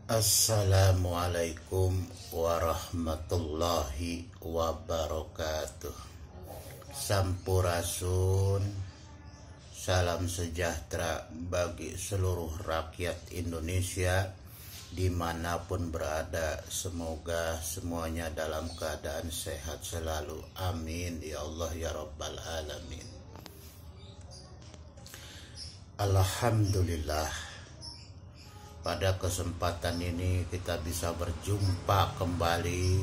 Assalamualaikum warahmatullahi wabarakatuh. Sampurasun, salam sejahtera bagi seluruh rakyat Indonesia dimanapun berada. Semoga semuanya dalam keadaan sehat selalu. Amin ya Allah ya Rabbal Alamin. Alhamdulillah, pada kesempatan ini kita bisa berjumpa kembali,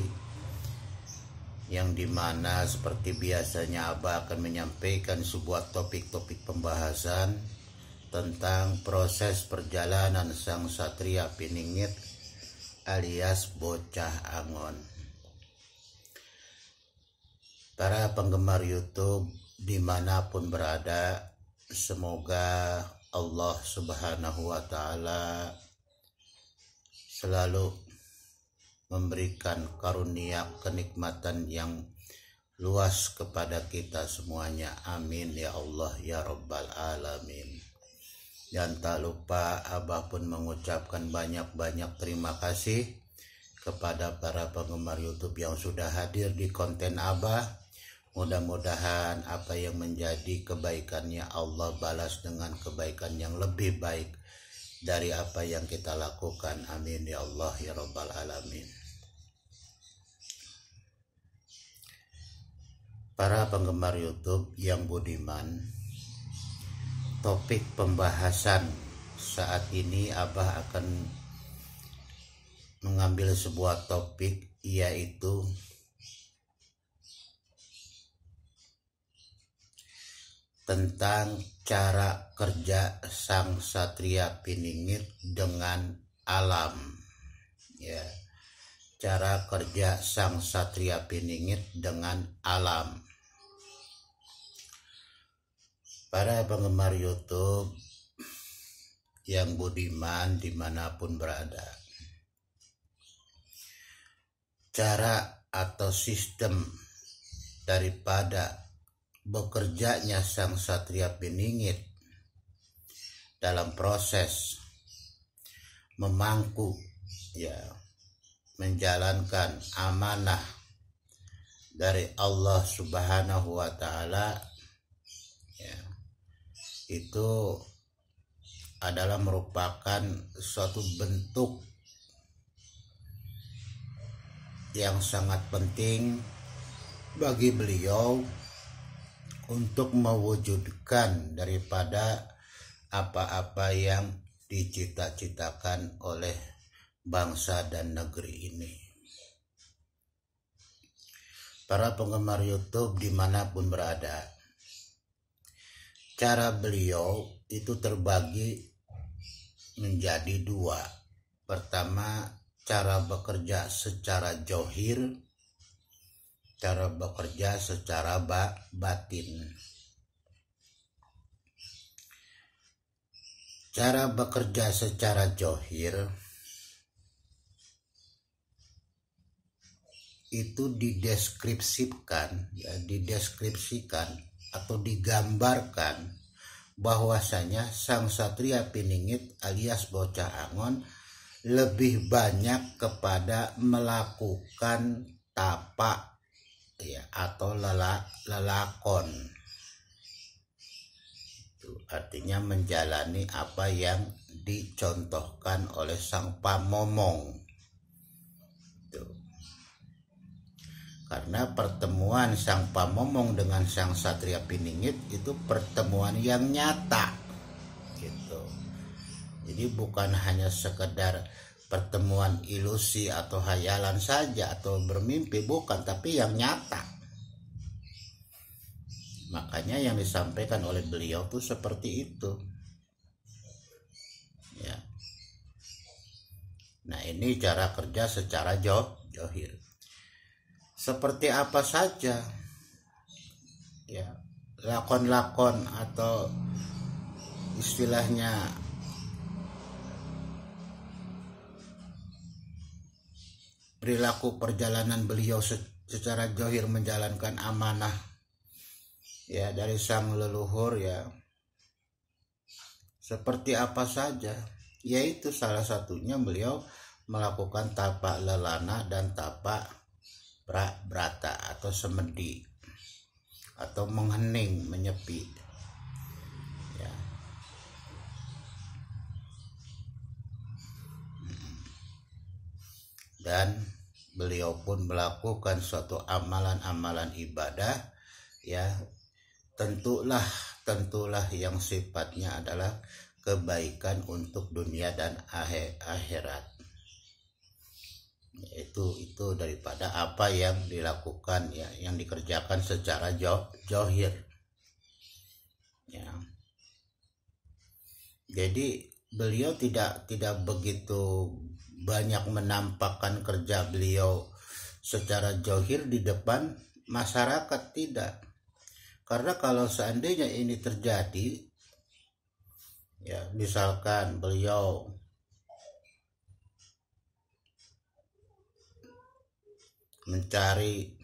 yang dimana seperti biasanya Abah akan menyampaikan sebuah topik-topik pembahasan tentang proses perjalanan sang satria Piningit alias Bocah Angon. Para penggemar YouTube dimanapun berada, semoga Allah Subhanahu wa Ta'ala selalu memberikan karunia kenikmatan yang luas kepada kita semuanya. Amin ya Allah ya Rabbal Alamin. Dan tak lupa Abah pun mengucapkan banyak-banyak terima kasih kepada para penggemar YouTube yang sudah hadir di konten Abah. Mudah-mudahan apa yang menjadi kebaikannya Allah balas dengan kebaikan yang lebih baik dari apa yang kita lakukan. Amin ya Allah ya Rabbal Alamin. Para penggemar YouTube yang budiman, topik pembahasan saat ini Abah akan mengambil sebuah topik, yaitu tentang cara kerja sang satria Piningit dengan alam. Ya, cara kerja sang satria Piningit dengan alam. Para penggemar YouTube yang budiman dimanapun berada, cara atau sistem daripada bekerjanya sang satria Piningit dalam proses memangku, ya, menjalankan amanah dari Allah Subhanahu wa Ta'ala, ya, itu adalah merupakan suatu bentuk yang sangat penting bagi beliau untuk mewujudkan daripada apa-apa yang dicita-citakan oleh bangsa dan negeri ini. Para penggemar YouTube dimanapun berada, cara beliau itu terbagi menjadi dua. Pertama, cara bekerja secara johir, cara bekerja secara batin. Cara bekerja secara johir itu dideskripsikan atau digambarkan bahwasanya sang satria Piningit alias Bocah Angon lebih banyak kepada melakukan tapak, ya, atau lelakon. Itu artinya menjalani apa yang dicontohkan oleh sang pamomong. Itu. Karena pertemuan sang pamomong dengan sang satria Piningit itu pertemuan yang nyata, gitu. Jadi bukan hanya sekedar pertemuan ilusi atau hayalan saja atau bermimpi, bukan, tapi yang nyata. Makanya yang disampaikan oleh beliau tuh seperti itu. Ya. Nah, ini cara kerja secara johir. Seperti apa saja, ya, lakon-lakon atau istilahnya perilaku perjalanan beliau secara johir menjalankan amanah, ya, dari sang leluhur, ya, seperti apa saja, yaitu salah satunya beliau melakukan tapak lelana dan tapak brata atau semedi atau menghening, menyepi. Ya. Dan beliau pun melakukan suatu amalan-amalan ibadah, ya, tentulah yang sifatnya adalah kebaikan untuk dunia dan akhirat. Itu daripada apa yang dilakukan, ya, yang dikerjakan secara zahir. Ya. Jadi beliau tidak begitu banyak menampakkan kerja beliau secara zahir di depan masyarakat, tidak. Karena kalau seandainya ini terjadi, ya, misalkan beliau mencari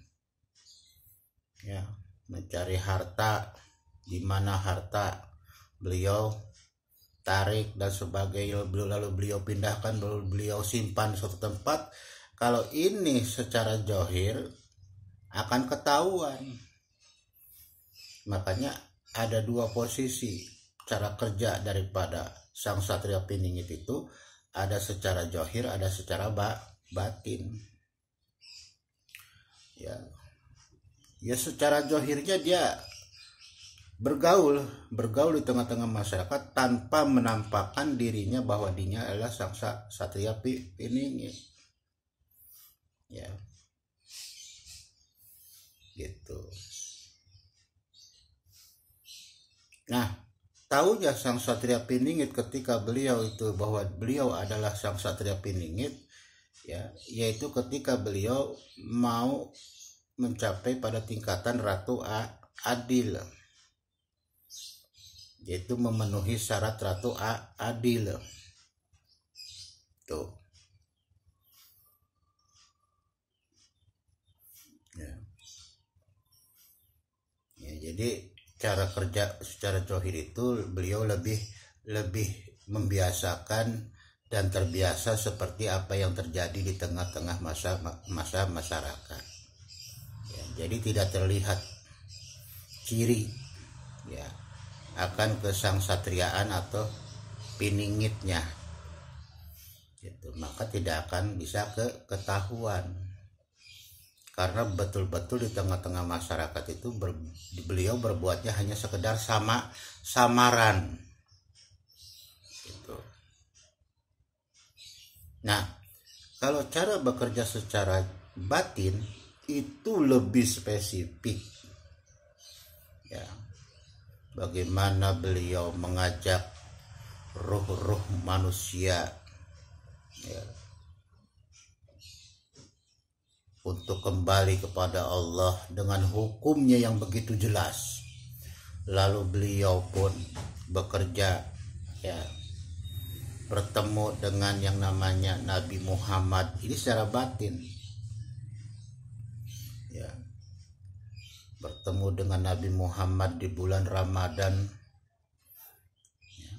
harta, di mana harta beliau tarik dan sebagainya, lalu beliau pindahkan, lalu beliau simpan di suatu tempat. Kalau ini secara zahir akan ketahuan. Makanya ada dua posisi cara kerja daripada sang satria piningit itu, ada secara zahir, ada secara batin. Ya, secara zahirnya dia bergaul di tengah-tengah masyarakat tanpa menampakkan dirinya bahwa dirinya adalah sang satria piningit. Ya, gitu. Nah, tahunya sang satria piningit ketika beliau itu bahwa beliau adalah sang satria piningit, ya, yaitu ketika beliau mau mencapai pada tingkatan ratu adil, yaitu memenuhi syarat ratu adil. Tuh. Ya, jadi cara kerja secara zahir itu beliau lebih membiasakan dan terbiasa seperti apa yang terjadi di tengah-tengah masa masyarakat. Ya, jadi tidak terlihat ciri, ya, akan kesangsatriaan atau piningitnya, gitu. Maka tidak akan bisa ketahuan. Karena betul-betul di tengah-tengah masyarakat itu beliau berbuatnya hanya sekedar samaran. Gitu. Nah, kalau cara bekerja secara batin itu lebih spesifik. Ya. Bagaimana beliau mengajak ruh-ruh manusia, ya, untuk kembali kepada Allah dengan hukumnya yang begitu jelas. Lalu beliau pun bekerja, ya, bertemu dengan yang namanya Nabi Muhammad ini secara batin, ya, bertemu dengan Nabi Muhammad di bulan Ramadan, ya,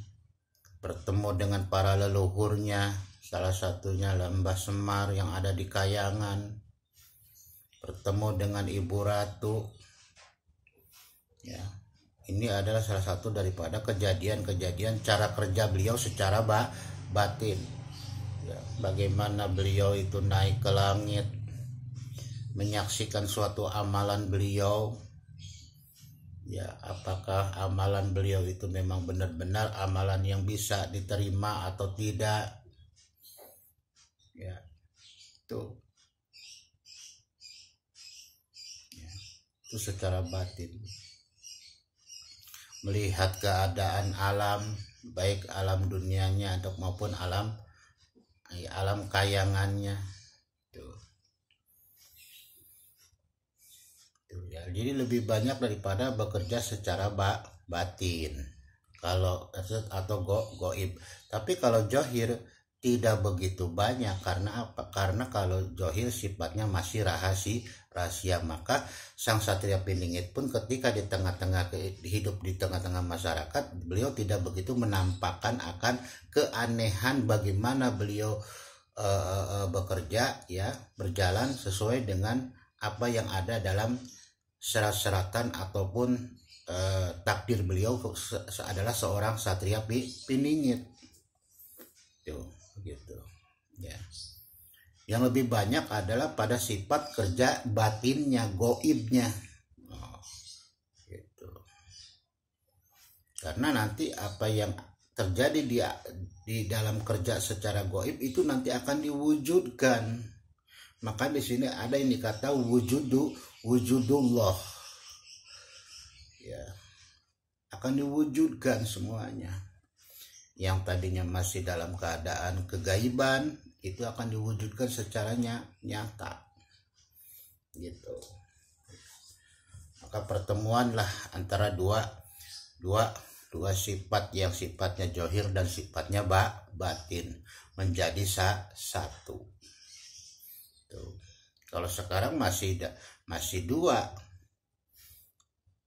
bertemu dengan para leluhurnya, salah satunya Mbah Semar yang ada di Kayangan, bertemu dengan Ibu Ratu. Ya, ini adalah salah satu daripada kejadian-kejadian cara kerja beliau secara batin. Ya, bagaimana beliau itu naik ke langit, menyaksikan suatu amalan beliau. Ya, apakah amalan beliau itu memang benar-benar amalan yang bisa diterima atau tidak? Ya, itu secara batin. Melihat keadaan alam, baik alam dunianya atau maupun alam kayangannya. Tuh. Ya, jadi lebih banyak daripada bekerja secara batin. Kalau atau goib. Tapi kalau zahir tidak begitu banyak. Karena apa? Karena kalau zahir sifatnya masih rahasia, maka sang satria piningit pun ketika hidup di tengah-tengah masyarakat, beliau tidak begitu menampakkan akan keanehan bagaimana beliau bekerja ya, berjalan sesuai dengan apa yang ada dalam syarat-syaratan ataupun takdir beliau adalah seorang satria piningit. Tuh, gitu. Ya. Yang lebih banyak adalah pada sifat kerja batinnya, goibnya. Gitu. Karena nanti apa yang terjadi di dalam kerja secara goib itu nanti akan diwujudkan. Maka di sini ada yang dikata wujudullah. Ya. Akan diwujudkan semuanya. Yang tadinya masih dalam keadaan kegaiban itu akan diwujudkan secara nyata. Gitu. Maka pertemuanlah antara dua sifat yang sifatnya johir dan sifatnya batin menjadi satu. Tuh. Kalau sekarang masih dua.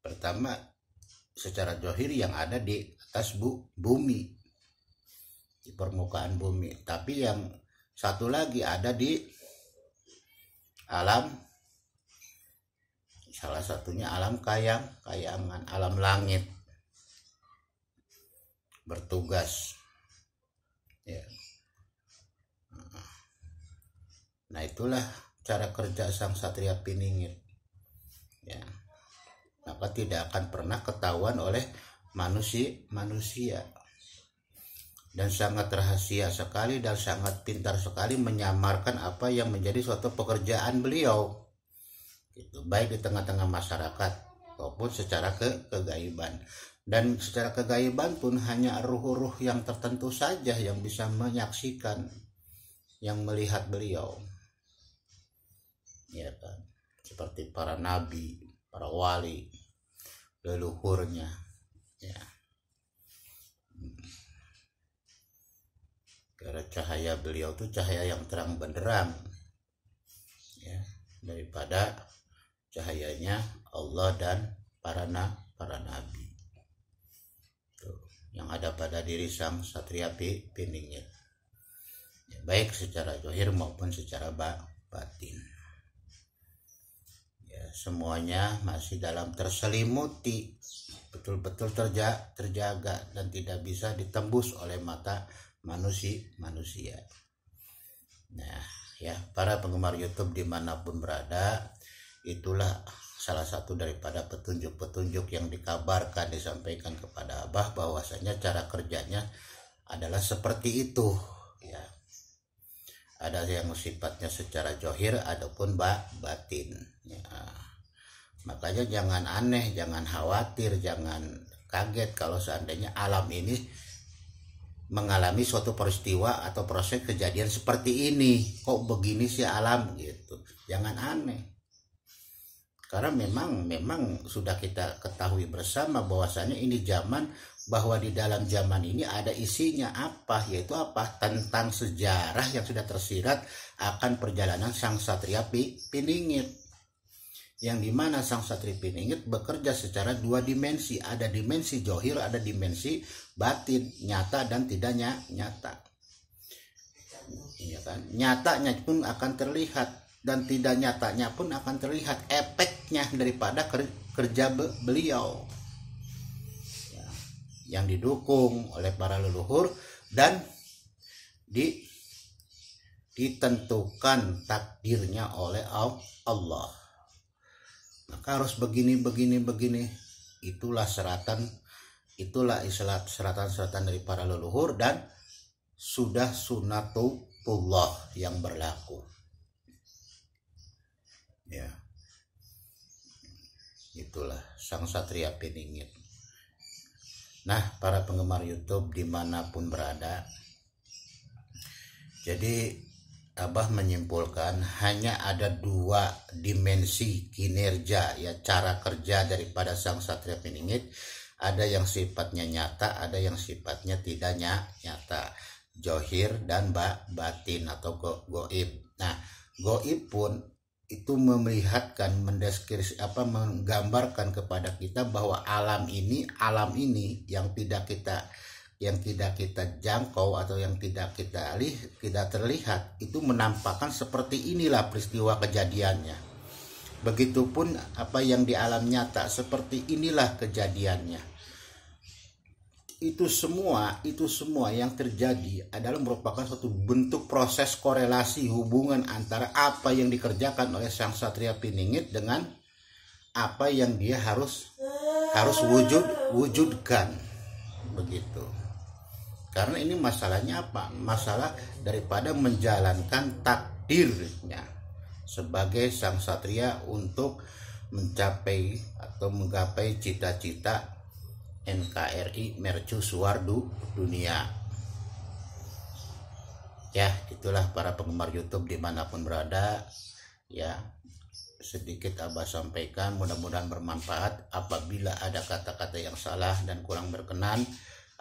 Pertama secara johir yang ada di atas bumi, di permukaan bumi. Tapi yang satu lagi ada di alam, salah satunya alam kayangan, alam langit. Bertugas ya. Nah itulah cara kerja sang satria piningit ya. Maka tidak akan pernah ketahuan oleh manusia dan sangat rahasia sekali dan sangat pintar sekali menyamarkan apa yang menjadi suatu pekerjaan beliau gitu, baik di tengah-tengah masyarakat maupun secara kegaiban. Dan secara kegaiban pun hanya ruh-ruh yang tertentu saja yang bisa menyaksikan, yang melihat beliau. Ya kan? Seperti para nabi, para wali, leluhurnya. Ya. Karena cahaya beliau itu cahaya yang terang benderang. Ya, daripada cahayanya Allah dan para nabi. Yang ada pada diri sang satria piningit ya, baik secara zahir maupun secara batin ya, semuanya masih dalam terselimuti, betul-betul terjaga dan tidak bisa ditembus oleh mata manusia. Nah ya, para penggemar YouTube dimanapun berada, itulah salah satu daripada petunjuk-petunjuk yang dikabarkan, disampaikan kepada Abah bahwasanya cara kerjanya adalah seperti itu ya. Ada yang sifatnya secara johir ataupun batin ya. Makanya jangan aneh, jangan khawatir, jangan kaget kalau seandainya alam ini mengalami suatu peristiwa atau proses kejadian seperti ini. Kok begini sih alam gitu. Jangan aneh. Karena memang sudah kita ketahui bersama bahwasannya ini zaman, bahwa di dalam zaman ini ada isinya apa, yaitu apa? Tentang sejarah yang sudah tersirat akan perjalanan sang satria piningit. Yang dimana sang satria piningit bekerja secara dua dimensi, ada dimensi johir, ada dimensi batin, nyata dan tidak nyata. Iya kan? Nyatanya pun akan terlihat dan tidak nyatanya pun akan terlihat efeknya daripada kerja beliau ya, yang didukung oleh para leluhur dan ditentukan takdirnya oleh Allah. Maka harus begini. Itulah seratan dari para leluhur dan sudah sunatullah yang berlaku. Ya, itulah sang satria piningit. Nah, para penggemar YouTube dimanapun berada, jadi Abah menyimpulkan hanya ada dua dimensi kinerja ya, cara kerja daripada sang satria piningit. Ada yang sifatnya nyata, ada yang sifatnya tidak nyata, johir dan batin atau goib. Nah, goib pun itu memelihatkan, menggambarkan kepada kita bahwa alam ini yang tidak yang tidak kita jangkau atau yang tidak terlihat itu menampakkan seperti inilah peristiwa kejadiannya. Begitupun apa yang di alam nyata, seperti inilah kejadiannya. Itu semua yang terjadi adalah merupakan suatu bentuk proses korelasi hubungan antara apa yang dikerjakan oleh sang Satria Piningit dengan apa yang dia harus wujudkan, begitu. Karena ini masalahnya apa? Masalah daripada menjalankan takdirnya sebagai sang satria untuk mencapai atau menggapai cita-cita NKRI Mercusuar Dunia. Ya, itulah para penggemar YouTube dimanapun berada. Ya, sedikit Abah sampaikan, mudah-mudahan bermanfaat. Apabila ada kata-kata yang salah dan kurang berkenan,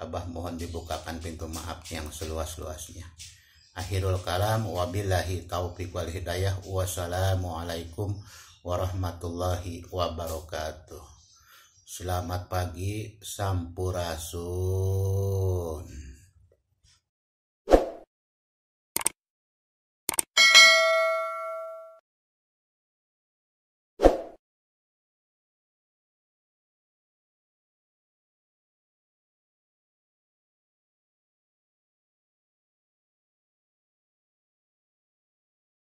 Abah mohon dibukakan pintu maaf yang seluas-luasnya. Akhirul kalam, wabillahi taufiq wal hidayah. Wassalamualaikum warahmatullahi wabarakatuh. Selamat pagi, sampurasun.